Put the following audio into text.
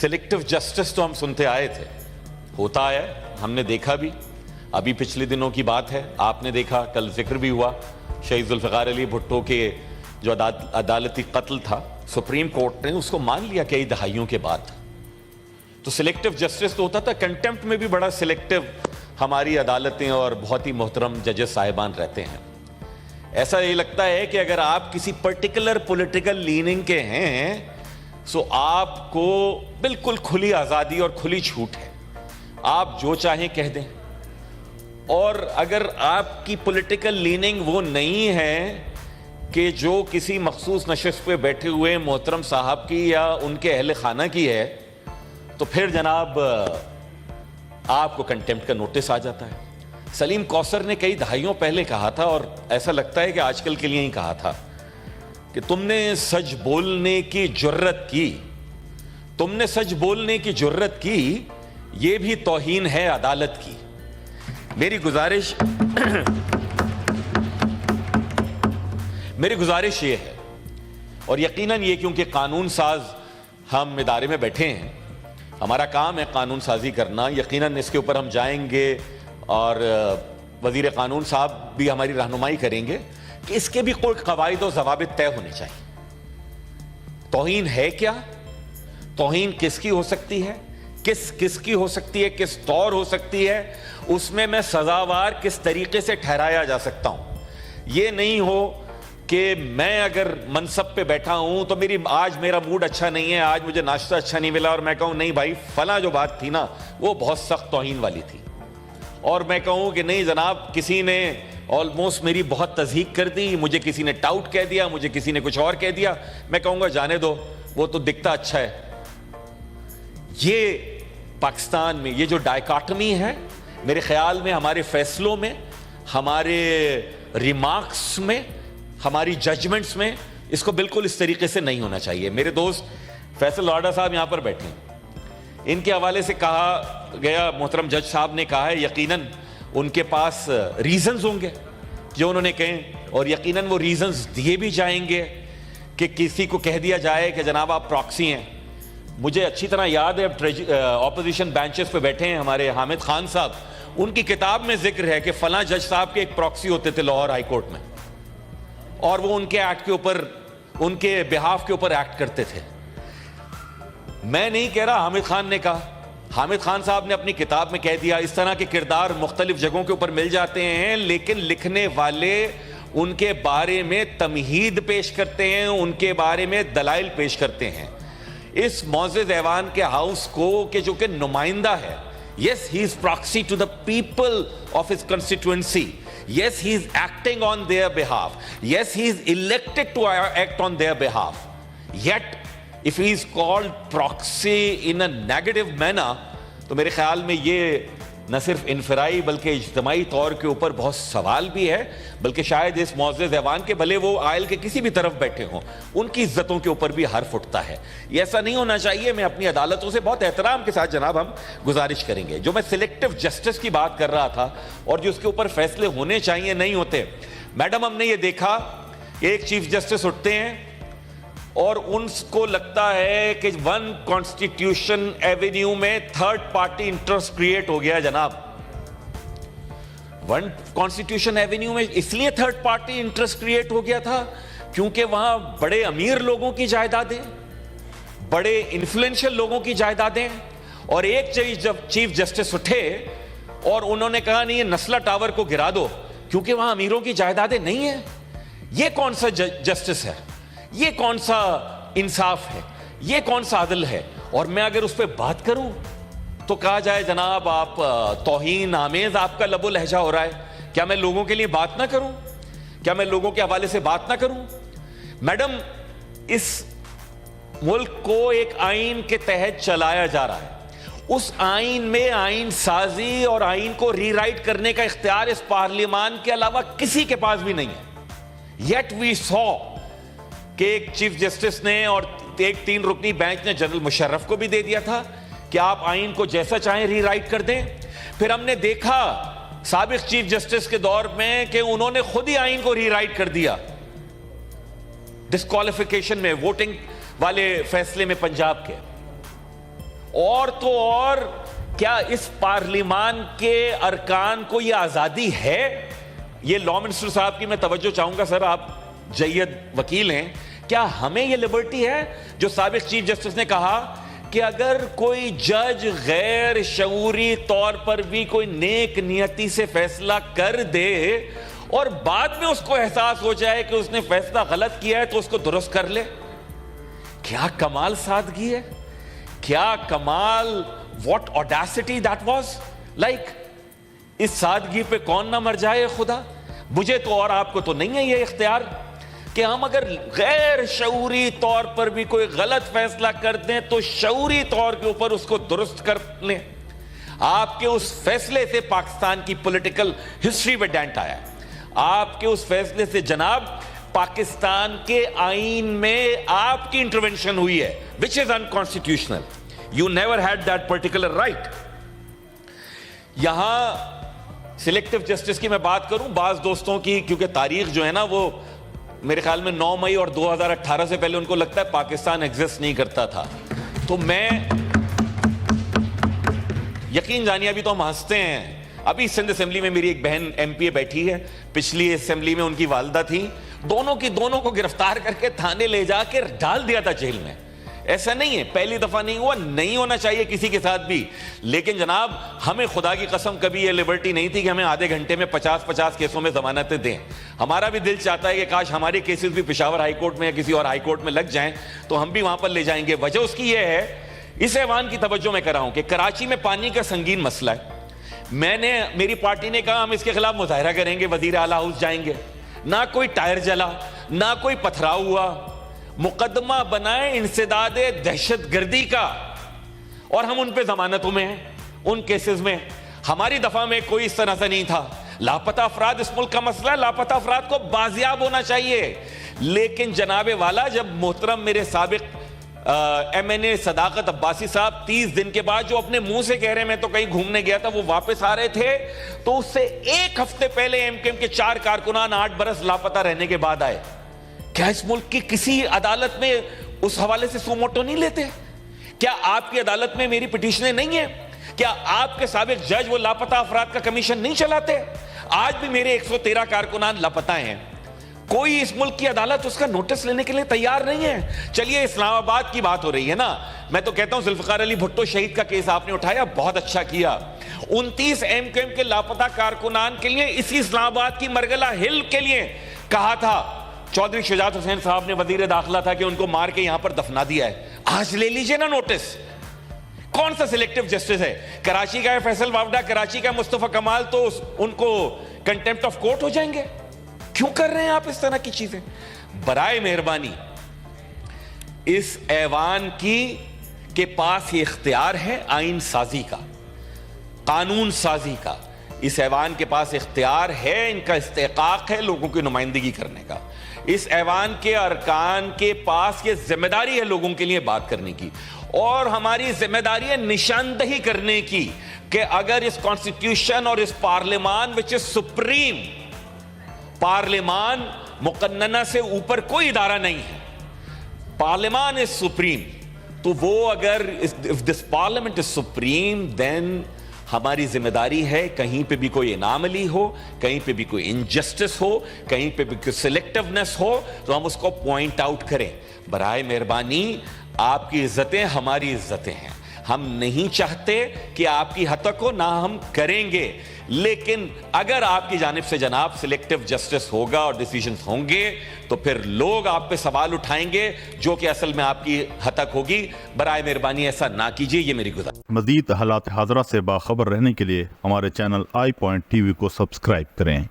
Selective justice तो हम सुनते आए थे, होता है, हमने देखा भी, अभी पिछले दिनों की बात है, आपने देखा, कल जिक्र भी हुआ शहीद जुल्फ़िकार अली भुट्टो के जो अदालती कत्ल था, सुप्रीम कोर्ट ने उसको मान लिया कई दहाइयों के बाद। तो सिलेक्टिव जस्टिस तो होता था, कंटेम्प्ट में भी बड़ा सिलेक्टिव हमारी अदालतें और बहुत ही मोहतरम जजेस साहिबान रहते हैं। ऐसा ये लगता है कि अगर आप किसी पर्टिकुलर पॉलिटिकल लीनिंग के हैं सो आपको बिल्कुल खुली आज़ादी और खुली छूट है, आप जो चाहें कह दें। और अगर आपकी पॉलिटिकल लीनिंग वो नहीं है कि जो किसी मखसूस नशिस्त पे बैठे हुए मोहतरम साहब की या उनके अहले खाना की है, तो फिर जनाब आपको कंटेम्प्ट का नोटिस आ जाता है। सलीम कौसर ने कई दहाइयों पहले कहा था, और ऐसा लगता है कि आजकल के लिए ही कहा था, कि तुमने सच बोलने की जुर्रत की, तुमने सच बोलने की जुर्रत की, ये भी तौहीन है अदालत की। मेरी गुजारिश ये है, और यकीनन ये क्योंकि कानून साज हम इदारे में बैठे हैं, हमारा काम है कानून साजी करना, यकीनन इसके ऊपर हम जाएंगे और वजीर कानून साहब भी हमारी रहनुमाई करेंगे कि इसके भी कोई कवायद और ज़वाबित तय होने चाहिए। तौहीन है क्या, तौहीन किसकी हो सकती है, किसकी हो सकती है, किस तौर हो सकती है, उसमें मैं सजावार किस तरीके से ठहराया जा सकता हूं। ये नहीं हो कि मैं अगर मनसब पे बैठा हूं तो आज मेरा मूड अच्छा नहीं है, आज मुझे नाश्ता अच्छा नहीं मिला, और मैं कहूं नहीं भाई फला जो बात थी ना वो बहुत सख्त तौहीन वाली थी, और मैं कहूं कि नहीं जनाब किसी ने ऑलमोस्ट मेरी बहुत तज़हीक कर दी, मुझे किसी ने टाउट कह दिया, मुझे किसी ने कुछ और कह दिया, मैं कहूंगा जाने दो, वो तो दिखता अच्छा है। ये पाकिस्तान में ये जो डायकाटमी है, मेरे ख्याल में हमारे फैसलों में, हमारे रिमार्क्स में, हमारी जजमेंट्स में इसको बिल्कुल इस तरीके से नहीं होना चाहिए। मेरे दोस्त फैसल लाडा साहब यहां पर बैठे हैं, इनके हवाले से कहा गया, मोहतरम जज साहब ने कहा है, यकीनन उनके पास रीजंस होंगे जो उन्होंने कहे, और यकीनन वो रीजंस दिए भी जाएंगे कि किसी को कह दिया जाए कि जनाब आप प्रॉक्सी हैं। मुझे अच्छी तरह याद है, ऑपोजिशन बेंचेस पे बैठे हैं हमारे हामिद खान साहब, उनकी किताब में जिक्र है कि फलां जज साहब के एक प्रॉक्सी होते थे लाहौर हाई कोर्ट में, और वो उनके एक्ट के ऊपर, उनके बिहाफ के ऊपर एक्ट करते थे। मैं नहीं कह रहा, हामिद खान ने कहा, हामिद खान साहब ने अपनी किताब में कह दिया। इस तरह के किरदार मुख्तलिफ जगहों के ऊपर मिल जाते हैं, लेकिन लिखने वाले उनके बारे में तमहीद पेश करते हैं, उनके बारे में दलाइल पेश करते हैं। इस मौज़िज़ ऐवान के हाउस को कि जो कि नुमाइंदा है, yes he is proxy to the people of his constituency, yes he is acting on their behalf, yes he is elected to act on their behalf, yet if he is called proxy in a negative manner, तो मेरे ख्याल में ये न सिर्फ इनफराई बल्कि इज्तिमाई तौर के ऊपर बहुत सवाल भी है, बल्कि शायद इस मौज़िज़ ऐवान के भले वो आयल के किसी भी तरफ बैठे हों, उनकी इज्जतों के ऊपर भी हर्फ उठता है। ये ऐसा नहीं होना चाहिए। मैं अपनी अदालतों से बहुत एहतराम के साथ जनाब हम गुजारिश करेंगे। जो मैं सिलेक्टिव जस्टिस की बात कर रहा था और जो उसके ऊपर फैसले होने चाहिए नहीं होते, मैडम हमने ये देखा एक चीफ जस्टिस उठते हैं और उनको लगता है कि वन कॉन्स्टिट्यूशन एवेन्यू में थर्ड पार्टी इंटरेस्ट क्रिएट हो गया। जनाब वन कॉन्स्टिट्यूशन एवेन्यू में इसलिए थर्ड पार्टी इंटरेस्ट क्रिएट हो गया था क्योंकि वहां बड़े अमीर लोगों की जायदादें, बड़े इन्फ्लुएंशियल लोगों की जायदादें, और एक चीफ जस्टिस उठे और उन्होंने कहा नहीं ये नस्ला टावर को गिरा दो क्योंकि वहां अमीरों की जायदादें नहीं है। ये कौन सा जस्टिस है, ये कौन सा इंसाफ है, ये कौन सा अदल है? और मैं अगर उस पर बात करूं तो कहा जाए जनाब आप तौहीन आमेज आपका लबो लहजा हो रहा है। क्या मैं लोगों के लिए बात ना करूं? क्या मैं लोगों के हवाले से बात ना करूं? मैडम इस मुल्क को एक आइन के तहत चलाया जा रहा है, उस आइन में आइन साजी और आइन को रीराइट करने का इख्तियार इस पार्लियामान के अलावा किसी के पास भी नहीं है। येट वी सॉ कि एक चीफ जस्टिस ने और एक 3 रुकनी बेंच ने जनरल मुशर्रफ को भी दे दिया था कि आप आइन को जैसा चाहें रीराइट कर दें। फिर हमने देखा साबिक चीफ जस्टिस के दौर में कि उन्होंने खुद ही आइन को रीराइट कर दिया डिस्क्वालिफिकेशन में, वोटिंग वाले फैसले में पंजाब के। اور تو اور کیا اس پارلیمان کے ارکان کو یہ آزادی ہے؟ یہ لا منسٹر صاحب کی میں توجہ چاہوں گا، سر آپ جید وکیل ہیں، کیا ہمیں یہ لبرٹی ہے جو سابق چیف جسٹس نے کہا کہ اگر کوئی جج غیر شعوری طور پر بھی کوئی نیک نیتی سے فیصلہ کر دے اور بعد میں اس کو احساس ہو جائے کہ اس نے فیصلہ غلط کیا ہے تو اس کو درست کر لے؟ کیا کمال سادگی ہے، کیا کمال، what audacity that was like. اس سادگی پہ کون نہ مر جائے خدا. مجھے تو اور آپ کو تو نہیں ہے یہ اختیار کہ ہم اگر غیر شعوری طور پر بھی کوئی غلط فیصلہ کر دیں تو شعوری طور کے اوپر اس کو درست کر لیں. آپ کے اس فیصلے سے پاکستان کی پولیٹیکل ہسٹری میں ڈینٹ آیا ہے. آپ کے اس فیصلے سے جناب پاکستان کے آئین میں آپ کی انٹرونشن ہوئی ہے which is unconstitutional. You never had that particular right. یہاں سلیکٹو جسٹس کی میں بات کروں بعض دوستوں کی، کیونکہ تاریخ جو ہے نا وہ میرے خیال میں 9 مئی اور 2018 سے پہلے ان کو لگتا ہے پاکستان ایگزسٹ نہیں کرتا تھا. تو میں یقین جانیے ابھی تو ہم ہنستے ہیں. ابھی سندھ اسمبلی میں میری ایک بہن ایم پی اے بیٹھی ہے، پچھلی اسمبلی میں ان کی والدہ تھی، دونوں کو گرفتار کر کے تھانے لے جا کے ڈال دیا تھا جیل میں. ایسا نہیں ہے، پہلی دفعہ نہیں ہوا، نہیں ہونا چاہیے کسی کے ساتھ بھی. لیکن جناب ہمیں خدا کی قسم کبھی یہ لبرٹی نہیں تھی کہ ہمیں آدھے گھنٹے میں 50 کیسوں میں ضمانتیں دیں. ہمارا بھی دل چاہتا ہے کہ کاش ہمارے کیسز بھی پشاور ہائی کورٹ میں یا کسی اور ہائی کورٹ میں لگ جائیں تو ہم بھی وہاں پر لے جائیں گے. وجہ اس کی یہ ہے، اس ایوان کی توجہ میں کر رہا ہوں کہ کراچی میں پانی کا سنگین مسئلہ ہے. میری پارٹی نے کہا ہم اس کے خلاف مظاہرہ کریں گے، وزیر اعلیٰ ہاؤس جائیں گے. نہ کوئی ٹائر جلا، نہ کوئی پتھراؤ ہوا. مقدمہ بنائے انسداد دہشت گردی کا اور ہم ان پہ ضمانتوں میں ہیں. ان کیسز میں ہماری دفعہ میں کوئی اس طرح سے نہیں تھا. لاپتہ افراد اس ملک کا مسئلہ ہے، لاپتہ افراد کو بازیاب ہونا چاہیے. لیکن جناب والا جب محترم میرے سابق ایم این اے صداقت عباسی صاحب 30 دن کے بعد جو اپنے منہ سے کہہ رہے میں تو کہیں گھومنے گیا تھا، وہ واپس آ رہے تھے تو اس سے ایک ہفتے پہلے ایم کیو ایم کے 4 کارکنان 8 برس لاپتہ رہنے کے بعد آئے. کیا اس ملک کی کسی عدالت میں اس حوالے سے سو موٹو نہیں لیتے؟ کیا آپ کی عدالت میں میری پٹیشنیں نہیں ہیں؟ کیا آپ کے سابق جج وہ لاپتہ افراد کا کمیشن نہیں چلاتے؟ آج بھی میرے 113 کارکنان لاپتہ ہیں. کوئی اس ملک کی عدالت اس کا نوٹس لینے کے لیے تیار نہیں ہے. چلیے اسلام آباد کی بات ہو رہی ہے نا، میں تو کہتا ہوں ذوالفقار علی بھٹو شہید کا کیس آپ نے اٹھایا، بہت اچھا کیا. 29 ایم کیو ایم کے لاپتہ کارکنان کے لیے اسی اسلام آباد کی مرگلہ ہل کے لیے کہا تھا. چودھری شجاعت حسین صاحب نے وزیر داخلہ تھا کہ ان کو مار کے یہاں پر دفنا دیا ہے. آج لے لیجئے نا نوٹس. کون سا سلیکٹو جسٹس ہے؟ کراچی کا ہے فیصل واوڈا، کراچی کا مصطفیٰ کمال، تو ان کو کنٹیمپٹ آف کورٹ ہو جائیں گے. کیوں کر رہے ہیں آپ اس طرح کی چیزیں؟ برائے مہربانی اس ایوان کے پاس یہ اختیار ہے آئین سازی کا، قانون سازی کا. اس ایوان کے پاس اختیار ہے، ان کا استحقاق ہے لوگوں کی نمائندگی کرنے کا. اس ایوان کے ارکان کے پاس یہ ذمہ داری ہے لوگوں کے لیے بات کرنے کی، اور ہماری ذمہ داری ہے نشاندہی کرنے کی کہ اگر اس کانسٹیٹیوشن اور اس پارلیمان وچ از سپریم، پارلیمان مقننہ سے اوپر کوئی ادارہ نہیں ہے، پارلیمان از سپریم. تو وہ اگر if this parliament is supreme then ہماری ذمہ داری ہے کہیں پہ بھی کوئی اناملی ہو، کہیں پہ بھی کوئی انجسٹس ہو، کہیں پہ بھی کوئی سلیکٹیونیس ہو تو ہم اس کو پوائنٹ آؤٹ کریں. برائے مہربانی آپ کی عزتیں ہماری عزتیں ہیں. ہم نہیں چاہتے کہ آپ کی حتک ہو، نہ ہم کریں گے. لیکن اگر آپ کی جانب سے جناب سلیکٹیو جسٹس ہوگا اور ڈیسیجنز ہوں گے تو پھر لوگ آپ پہ سوال اٹھائیں گے جو کہ اصل میں آپ کی حتک ہوگی. برائے مہربانی ایسا نہ کیجیے، یہ میری گزارش. مزید حالات حاضرہ سے باخبر رہنے کے لیے ہمارے channel I point T V کو سبسکرائب کریں.